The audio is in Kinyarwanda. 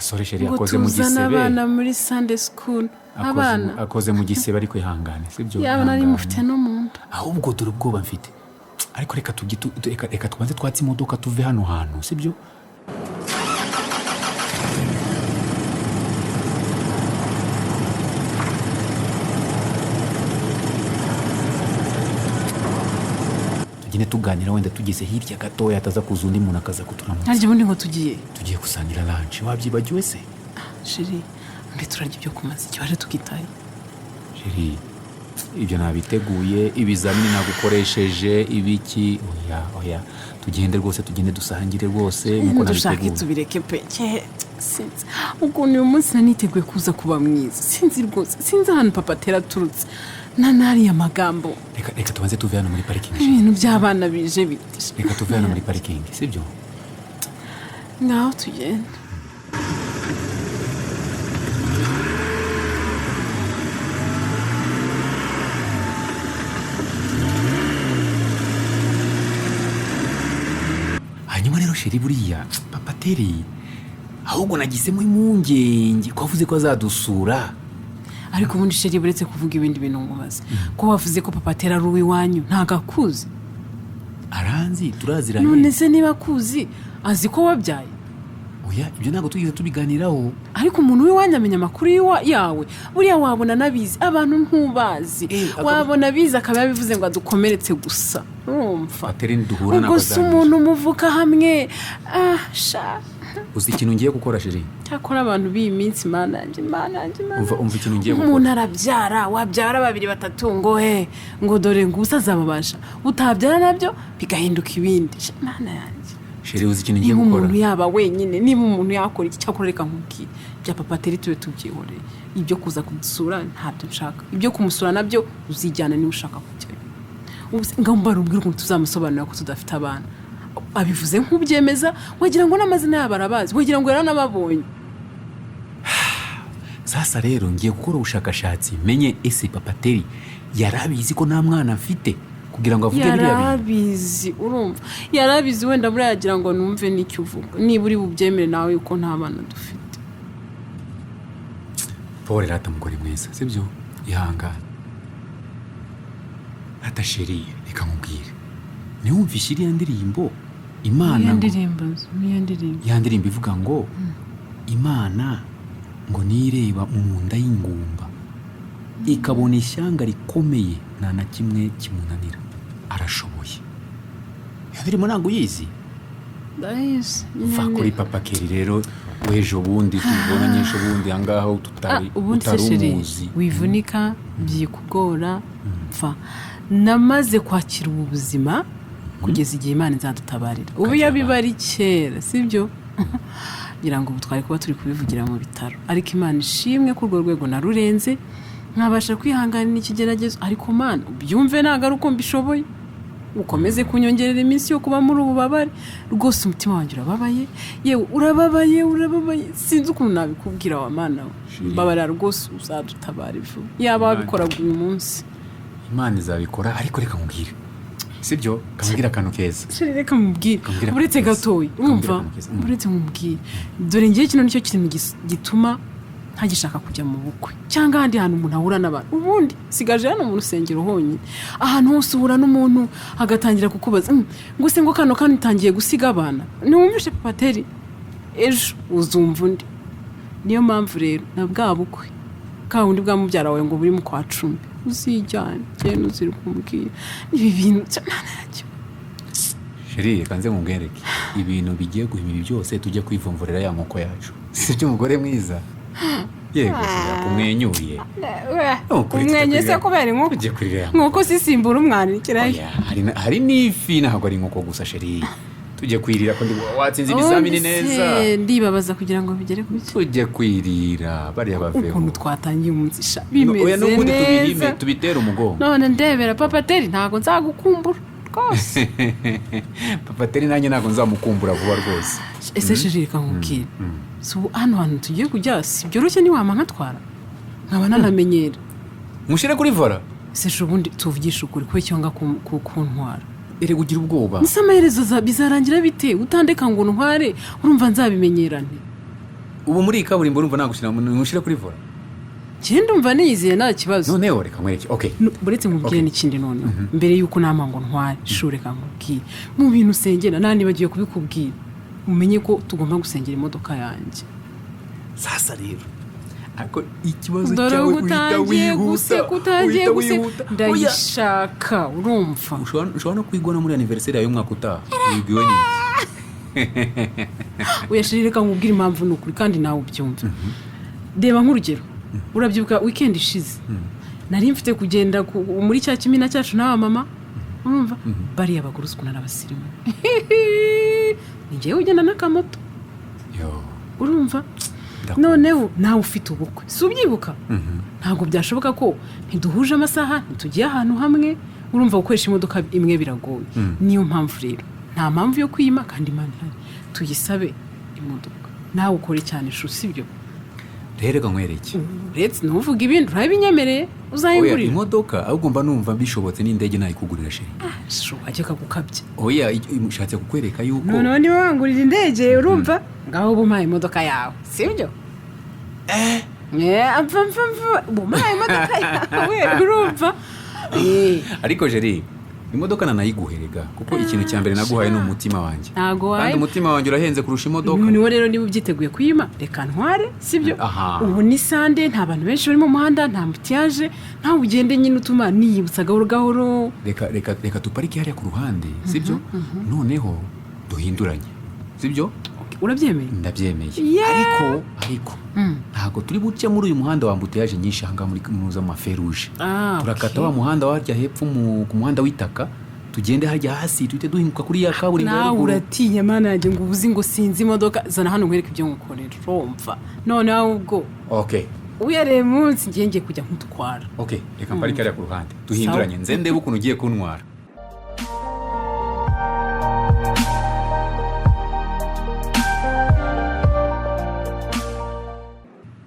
sorry sheri akoze mu gisebe abana muri Sunday school abana akoze mu gisebe ariko ihangane sibyo yaba nari mufite no mu nda ahubwo dore ubwoba mfite ariko reka twanze twatse imodoka tuve hano hantu sibyo tugine tuganira wenda tugeze hirya gato yataza kuza undi muntu akaza kuturamo harya ubundi ngo tugiye gusangira lunch wabyibagiwe se sheri mbe turarya ibyo kumaza icyo waje tukitaye sheri ibyo nabiteguye ibizamini nagukoresheje ibiki oya tugende rwose tugende dusangire rwose nkuko nabiteguye tubireke pe sinzi ukuntu uyu munsi naniteguye kuza kuba mwiza sinzi ahantu papa atera turutse nariya magambo reka tubanze tuve hano muri parking ibintu by'abana bije biti reka tuve hano muri parking sibyo ngaho tugenda hanyuma rero sheri buriya papa teri ahubwo nagisemo impungenge ko avuze ko azadusura ariko ubundi sheri buretse kuvuga ibindi bintu ngubaza ko wavuze ko papa atera ari uw'iwanyu ntago akuzi aranzi turaziranye none se niba akuzi azi ko wabyaye oya ibyo ntabwo tugeze tubiganiraho ariko umuntu w'iwanyu amenya amakuru yawe buriya wabona nabizi abantu ntubazi wabona bizi akaba yabivuze ngo adukomeretse gusa urumva ubwo se umuntu umuvuka hamwe uzi ikintu ngiye gukora sheri cyakora abantu b'iyi minsi mana yanjye umva ikintu ngiye gukora umuntu arabyara wabyara 2 3 ngo dore ngo usazababasha utabyara nabyo bigahinduka ibindi mana yanjye sheri uzi ikintu ngiye gukora umuntu yaba wenyine niba umuntu yakora iki cyakora reka nkubwire bya papa teri tube tubyihoreye ibyo kuza kudusura ntabyo nshaka ibyo kumusura nabyo uzijyana niba ushaka kujyayo ngamba rubwira ko tuzamusobanurira ko tudafite abana abivuze nk'ubyemeza wagira ngo n'amazina yabo arabazi wagira ngo yaranababonye sasa rero ngiye gukora ubushakashatsi menye ese papa teri yarabizi ko nta mwana afite kugira ngo avuge biriya bintu yarabizi urumva yarabizi wenda buriya yagira ngo numve n'icyo uvuga niba uri bubyemere nawe yuko nta bana dufite Paul rata mugore mwiza sibyo ihangane ata sheri reka mubwire niwumvishe iriya ndirimbo Imana yandirimbo ivuga ngo Imana ngo nireba mu nda y'ingumba ikabona ishyanga rikomeye nta na kimwe kimunanira arashoboye yandirimo ntabwo uyizi va kuri papa keri rero w'ejo bundi tubonanye ejo bundi ahangaha utarumuzi wivunika byikugora mfa namaze kwakira ubu buzima kugeza igihe Imana izadutabarira ubu yabibari kera sibyo ngira ngo twari kuba turi kubivugira mu bitaro ariko Imana ishimwe ko urwo rwego narurenze nkabasha kwihanganira ikigeragezo ariko Mana ubyumve ntago ari uko mbishoboye ukomeze kunyongerera iminsi yo kuba muri ubu babare rwose umutima wanjye urababaye yewe urababaye sinzi ukuntu nabikubwira wa Mana babara rwose uzadutabara ivu yaba wabikoraga uyu munsi Imana izabikora ariko reka nkubwire sibyo kamubwira akantu keza reka mubwire uretse gatoyi urumva uretse mubwire dore ngiye kino nicyo kintu gituma ntagishaka kujya mu bukwe cyangwa ahandi hantu umuntu ahura n'abantu ubundi sigaje hano mu rusengero honyine ahantu hose uhura n'umuntu agatangira kukubaza ngo se ngo kano itangiye gusiga abana ntiwumvishe papa teri ejo uzumva undi niyo mpamvu rero na bwa bukwe ka wundi bwa mubyara wawe ngo buri mu kwa 10 uzijyane cyane uziri kumbwira ibi bintu cyane sheri kanze mubwereke ibintu bigiye guhimira byose tujye kwivumvurira ya nkoko yacu sibyo umugore mwiza yego kumwenyuye umwenye se kubera inkoko sisimbura umwana ikirayi hari n'ifi ntabwo ari inkoko gusa sheri tujye kwirira ko watsinze ibizamini neza ndibabaza kugira ngo bigere ku cyo tujye kwirira bariya baveho ukuntu twatangiye umunsi bimeze neza tubitera umugongo none ndebera papa teri ntago nzagukumbura rwose papa teri nanjye ntago nzamukumbura vuba rwose ese sheri reka nkubwire so hano hantu tugiye kujya si byoroshye ni wama nkatwara nkaba nanamenyera mushire kuri vora ese ubundi tuvugisha ukuri ko cyonga kuntwara ere ugira ubwoba nisa amaherezo bizarangira bite utandeka ngo ntware urumva nzabimenyerane ubu muri kaburimbo urumva nagushyira mushira kuri vola njye ndumva niyizeye nta kibazo noneho reka nkwereke okay buretse nkubwire n'ikindi noneho mbere y'uko nama ngo ntware shure reka nkubwire mu bintu usengera nani bagiye kubikubwira umenye ko tugomba gusengera imodoka yanjye sasa rero ako ikibazo cyawe utangiye wihuta ndayishaka urumva ushobora no kwigona muri anniversaire yawe y'umwaka utaha wigiwe ni uyashirika nkubwira impamvu n'ukuri kandi nawe ubyumva reba nk'urugero urabyibuka weekend ishize nari mfite kugenda muri cya kimina cyacu n'aba mama urumva bariya baguruzwa n'abasirimu ni njyewe ugenda n'akamoto urumva noneho nawe ufite ubukwe si ubyibuka ntabwo byashoboka ko ntiduhuje amasaha ntitugiye ahantu hamwe urumva gukoresha imodoka imwe biragoye niyo mpamvu rero nta mpamvu yo kwima kandi imana ihari tuyisabe imodoka nawe ukore cyane shusi ibyo rero reka nkwereke uretse ntuvuge ibindi urabinyemereye uzayigurira imodoka ahubwo mba numva bishobotse n'indege nayikugurira sheri ajya kagukabye oya ushatse kukwereka yuko noneho niba wangurira indege urumva ngaho bumpaye imodoka yawe sibyo bumpaye imodoka yawe urumva ariko jeri imodoka nanayiguherega kuko ikintu cya mbere naguhaye ni umutima wanjye kandi umutima wanjye urahenze kurusha imodoka noneho rero niba ubyiteguye kuyima reka ntware sibyo ubu ni sande nta bantu benshi bari mu muhanda nta mutiyaje ntawe ugende nyine utuma niyibutsa gahoro gahoro reka tuparike hariya ku ruhande sibyo noneho duhinduranye sibyo urabyemeye ndabyemeye ariko ntabwo turi buce muri uyu muhanda wa mbutiyaje nyinshi aha ngaha muri kaminuza mu maferuje turakata wa muhanda warya hepfo ku muhanda w'itaka tugende harya hasi tuhite duhinguka kuri ya kaburimbo nawe uratinya mana yanjye ngo ubuzi ngo sinzi imodoka zana hano nkwereke ibyo ngukorera urumva noneho ubwo uyareye munsi ngiye kujya nkutwara reka mparike hariya ku ruhande duhinduranye nze ndebe ukuntu ugiye kuntwara